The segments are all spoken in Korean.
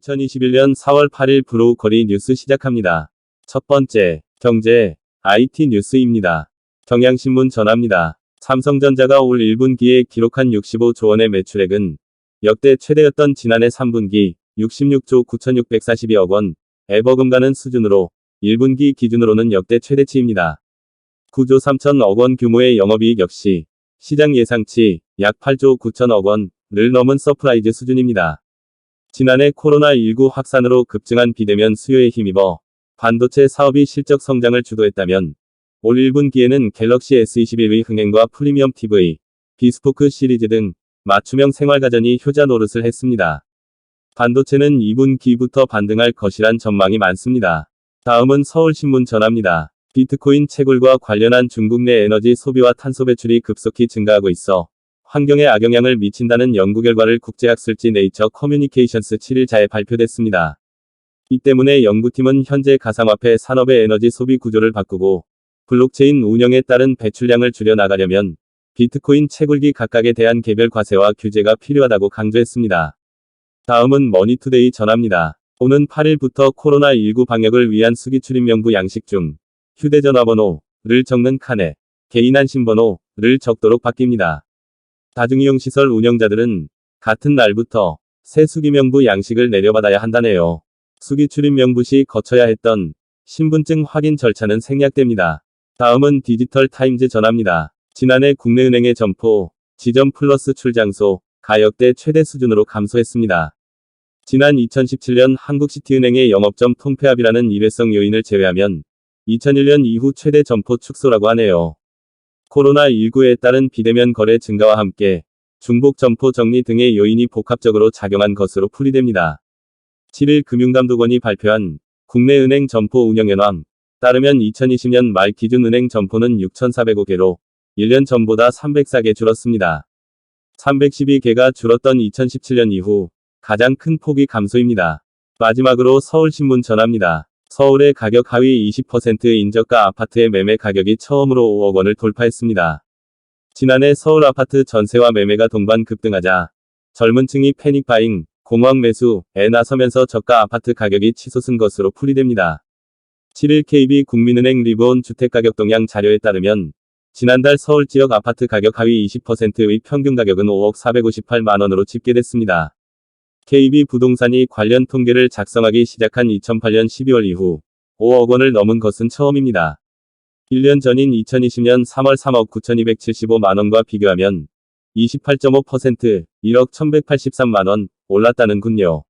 (2021년 4월 8일) 브로우커리 뉴스 시작합니다. 첫 번째, 경제, IT 뉴스입니다. 경향신문 전합니다. 삼성전자가 올 1분기에 기록한 65조 원의 매출액은 역대 최대였던 지난해 3분기 66조 9,642억 원, 버금가는 수준으로 1분기 기준으로는 역대 최대치입니다. 9조 3천억 원 규모의 영업이익 역시 시장 예상치 약 8조 9천억 원을 넘은 서프라이즈 수준입니다. 지난해 코로나19 확산으로 급증한 비대면 수요에 힘입어 반도체 사업이 실적 성장을 주도했다면 올 1분기에는 갤럭시 S21의 흥행과 프리미엄 TV, 비스포크 시리즈 등 맞춤형 생활가전이 효자 노릇을 했습니다. 반도체는 2분기부터 반등할 것이란 전망이 많습니다. 다음은 서울신문 전합니다. 비트코인 채굴과 관련한 중국 내 에너지 소비와 탄소 배출이 급속히 증가하고 있어 환경에 악영향을 미친다는 연구 결과를 국제학술지 네이처 커뮤니케이션스 7일자에 발표됐습니다. 이 때문에 연구팀은 현재 가상화폐 산업의 에너지 소비 구조를 바꾸고 블록체인 운영에 따른 배출량을 줄여 나가려면 비트코인 채굴기 각각에 대한 개별 과세와 규제가 필요하다고 강조했습니다. 다음은 머니투데이 전합니다. 오는 8일부터 코로나19 방역을 위한 수기 출입명부 양식 중 휴대전화번호를 적는 칸에 개인안심번호를 적도록 바뀝니다. 다중이용시설 운영자들은 같은 날부터 새 수기명부 양식을 내려받아야 한다네요. 수기 출입명부 시 거쳐야 했던 신분증 확인 절차는 생략됩니다. 다음은 디지털 타임즈 전합니다. 지난해 국내은행의 점포, 지점 플러스 출장소가 역대 최대 수준으로 감소했습니다. 지난 2017년 한국시티은행의 영업점 통폐합이라는 일회성 요인을 제외하면 2001년 이후 최대 점포 축소라고 하네요. 코로나19에 따른 비대면 거래 증가와 함께 중복 점포 정리 등의 요인이 복합적으로 작용한 것으로 풀이됩니다. 7일 금융감독원이 발표한 국내 은행 점포 운영 현황 따르면 2020년 말 기준 은행 점포는 6,405개로 1년 전보다 304개 줄었습니다. 312개가 줄었던 2017년 이후 가장 큰 폭이 감소입니다. 마지막으로 서울신문 전합니다. 서울의 가격 하위 20%의 인저가 아파트의 매매 가격이 처음으로 5억 원을 돌파했습니다. 지난해 서울 아파트 전세와 매매가 동반 급등하자 젊은 층이 패닉바잉, 공황 매수에 나서면서 저가 아파트 가격이 치솟은 것으로 풀이됩니다. 7일 KB국민은행 리브온 주택가격 동향 자료에 따르면 지난달 서울 지역 아파트 가격 하위 20%의 평균 가격은 5억 458만 원으로 집계됐습니다. KB부동산이 관련 통계를 작성하기 시작한 2008년 12월 이후 5억 원을 넘은 것은 처음입니다. 1년 전인 2020년 3월 3억 9,275만 원과 비교하면 28.5%, 1억 1,183만 원 올랐다는군요.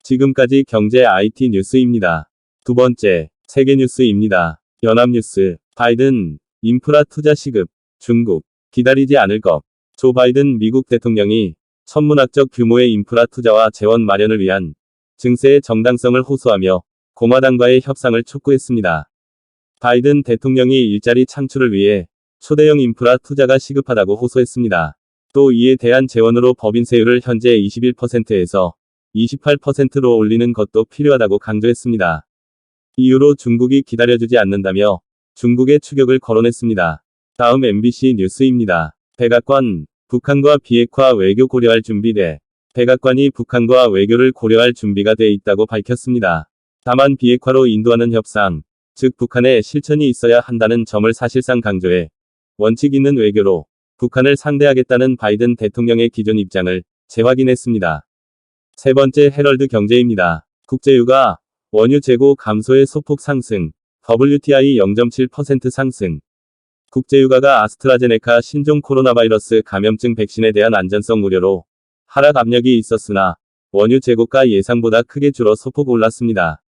지금까지 경제 IT 뉴스입니다. 두 번째, 세계 뉴스입니다. 연합뉴스, 바이든, 인프라 투자 시급, 중국, 기다리지 않을 것. 조 바이든 미국 대통령이 천문학적 규모의 인프라 투자와 재원 마련을 위한 증세의 정당성을 호소하며 공화당과의 협상을 촉구했습니다. 바이든 대통령이 일자리 창출을 위해 초대형 인프라 투자가 시급하다고 호소했습니다. 또 이에 대한 재원으로 법인세율을 현재 21%에서 28%로 올리는 것도 필요하다고 강조했습니다. 이유로 중국이 기다려주지 않는다며 중국의 추격을 거론했습니다. 다음 MBC 뉴스입니다. 백악관, 북한과 비핵화 외교 고려할 준비돼. 백악관이 북한과 외교를 고려할 준비가 돼 있다고 밝혔습니다. 다만 비핵화로 인도하는 협상, 즉 북한의 실천이 있어야 한다는 점을 사실상 강조해 원칙 있는 외교로 북한을 상대하겠다는 바이든 대통령의 기존 입장을 재확인했습니다. 세 번째 헤럴드 경제입니다. 국제유가, 원유 재고 감소의 소폭 상승, WTI 0.7% 상승. 국제유가가 아스트라제네카 신종 코로나 바이러스 감염증 백신에 대한 안전성 우려로 하락 압력이 있었으나 원유 재고가 예상보다 크게 줄어 소폭 올랐습니다.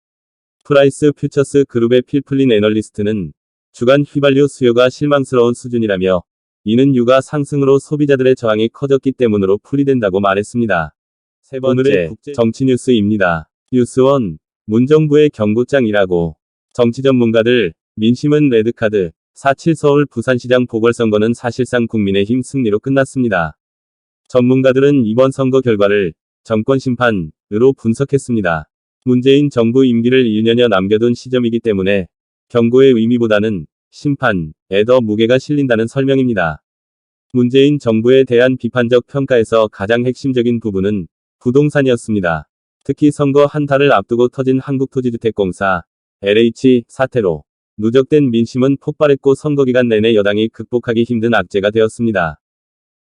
프라이스 퓨처스 그룹의 필플린 애널리스트는 주간 휘발유 수요가 실망스러운 수준이라며 이는 유가 상승으로 소비자들의 저항이 커졌기 때문으로 풀이된다고 말했습니다. 세 번째, 정치 뉴스입니다. 뉴스원, 문정부의 경고장이라고. 정치 전문가들, 민심은 레드카드, 4.7 서울 부산시장 보궐선거는 사실상 국민의힘 승리로 끝났습니다. 전문가들은 이번 선거 결과를 정권 심판으로 분석했습니다. 문재인 정부 임기를 1년여 남겨둔 시점이기 때문에 경고의 의미보다는 심판에 더 무게가 실린다는 설명입니다. 문재인 정부에 대한 비판적 평가에서 가장 핵심적인 부분은 부동산이었습니다. 특히 선거 한 달을 앞두고 터진 한국토지주택공사 LH 사태로 누적된 민심은 폭발했고 선거 기간 내내 여당이 극복하기 힘든 악재가 되었습니다.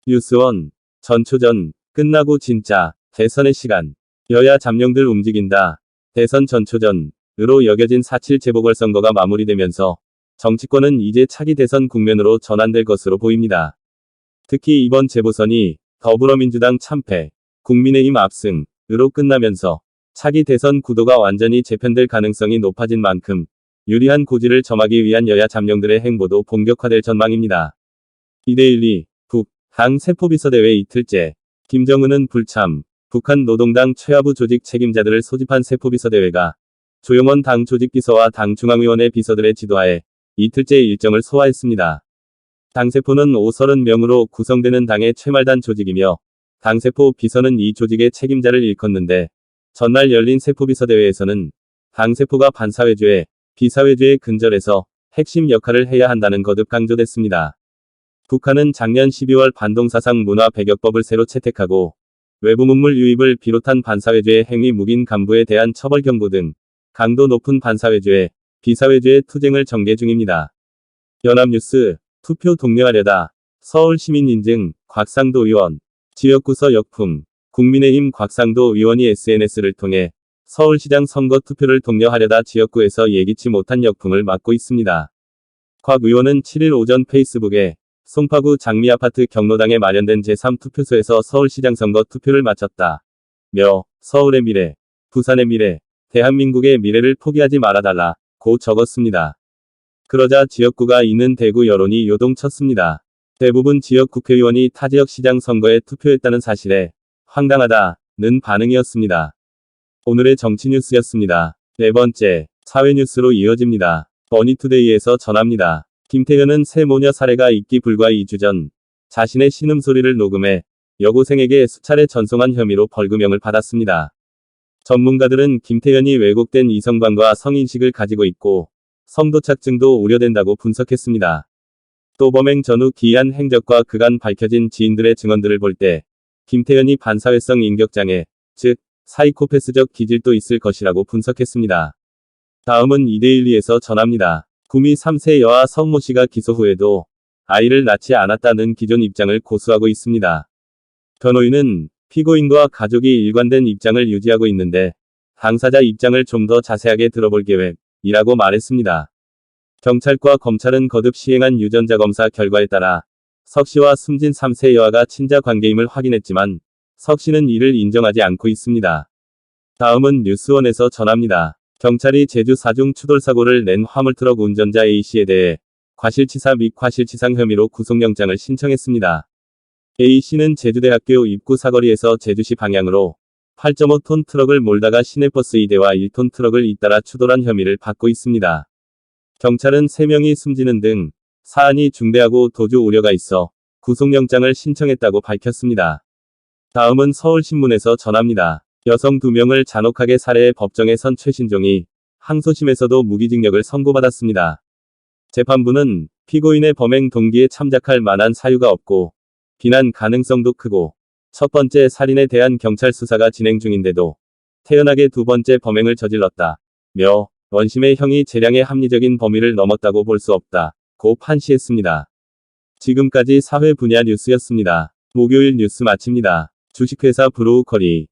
뉴스원, 전초전, 끝나고 진짜, 대선의 시간. 여야 잠룡들 움직인다. 대선 전초전으로 여겨진 4.7 재보궐선거가 마무리되면서 정치권은 이제 차기 대선 국면으로 전환될 것으로 보입니다. 특히 이번 재보선이 더불어민주당 참패, 국민의힘 압승으로 끝나면서 차기 대선 구도가 완전히 재편될 가능성이 높아진 만큼 유리한 고지를 점하기 위한 여야 잠룡들의 행보도 본격화될 전망입니다. 이데일리, 북, 당 세포비서대회 이틀째. 김정은은 불참, 북한 노동당 최하부 조직 책임자들을 소집한 세포비서대회가 조영원 당 조직비서와 당 중앙위원회 비서들의 지도하에 이틀째 일정을 소화했습니다. 당세포는 30명으로 구성되는 당의 최말단 조직이며 당세포 비서는 이 조직의 책임자를 일컫는데 전날 열린 세포비서대회에서는 당세포가 반사회주의, 비사회주의 근절에서 핵심 역할을 해야 한다는 거듭 강조됐습니다. 북한은 작년 12월 반동사상 문화 배격법을 새로 채택하고 외부 문물 유입을 비롯한 반사회주의 행위 묵인 간부에 대한 처벌 경고 등 강도 높은 반사회주의, 비사회주의 투쟁을 전개 중입니다. 연합뉴스, 투표 독려하려다. 서울시민 인증, 곽상도 의원. 지역구서 역풍. 국민의힘 곽상도 의원이 SNS를 통해 서울시장 선거 투표를 독려하려다 지역구에서 예기치 못한 역풍을 맞고 있습니다. 곽 의원은 7일 오전 페이스북에 송파구 장미아파트 경로당에 마련된 제3투표소에서 서울시장 선거 투표를 마쳤다. 며 서울의 미래, 부산의 미래, 대한민국의 미래를 포기하지 말아달라 고 적었습니다. 그러자 지역구가 있는 대구 여론이 요동쳤습니다. 대부분 지역 국회의원이 타 지역 시장 선거에 투표했다는 사실에 황당하다는 반응이었습니다. 오늘의 정치 뉴스였습니다. 네 번째, 사회 뉴스로 이어집니다. 머니투데이에서 전합니다. 김태현은 새 모녀 사례가 있기 불과 2주 전 자신의 신음소리를 녹음해 여고생에게 수차례 전송한 혐의로 벌금형을 받았습니다. 전문가들은 김태현이 왜곡된 이성관과 성인식을 가지고 있고 성도착증도 우려된다고 분석했습니다. 또 범행 전후 기이한 행적과 그간 밝혀진 지인들의 증언들을 볼 때 김태현이 반사회성 인격장애, 즉 사이코패스적 기질도 있을 것이라고 분석했습니다. 다음은 이데일리에서 전합니다. 구미 3세 여아 성모 씨가 기소 후에도 아이를 낳지 않았다는 기존 입장을 고수하고 있습니다. 변호인은 피고인과 가족이 일관된 입장을 유지하고 있는데 당사자 입장을 좀 더 자세하게 들어볼 계획이라고 말했습니다. 경찰과 검찰은 거듭 시행한 유전자 검사 결과에 따라 석 씨와 숨진 3세 여아가 친자 관계임을 확인했지만 석 씨는 이를 인정하지 않고 있습니다. 다음은 뉴스원에서 전합니다. 경찰이 제주 사중 추돌사고를 낸 화물트럭 운전자 A씨에 대해 과실치사 및 과실치상 혐의로 구속영장을 신청했습니다. A씨는 제주대학교 입구 사거리에서 제주시 방향으로 8.5톤 트럭을 몰다가 시내버스 2대와 1톤 트럭을 잇따라 추돌한 혐의를 받고 있습니다. 경찰은 3명이 숨지는 등 사안이 중대하고 도주 우려가 있어 구속영장을 신청했다고 밝혔습니다. 다음은 서울신문에서 전합니다. 여성 2명을 잔혹하게 살해해 법정에 선 최신종이 항소심에서도 무기징역을 선고받았습니다. 재판부는 피고인의 범행 동기에 참작할 만한 사유가 없고 비난 가능성도 크고 첫 번째 살인에 대한 경찰 수사가 진행 중인데도 태연하게 두 번째 범행을 저질렀다. 며 원심의 형이 재량의 합리적인 범위를 넘었다고 볼 수 없다. 고 판시했습니다. 지금까지 사회 분야 뉴스였습니다. 목요일 뉴스 마칩니다. 주식회사 브로우커리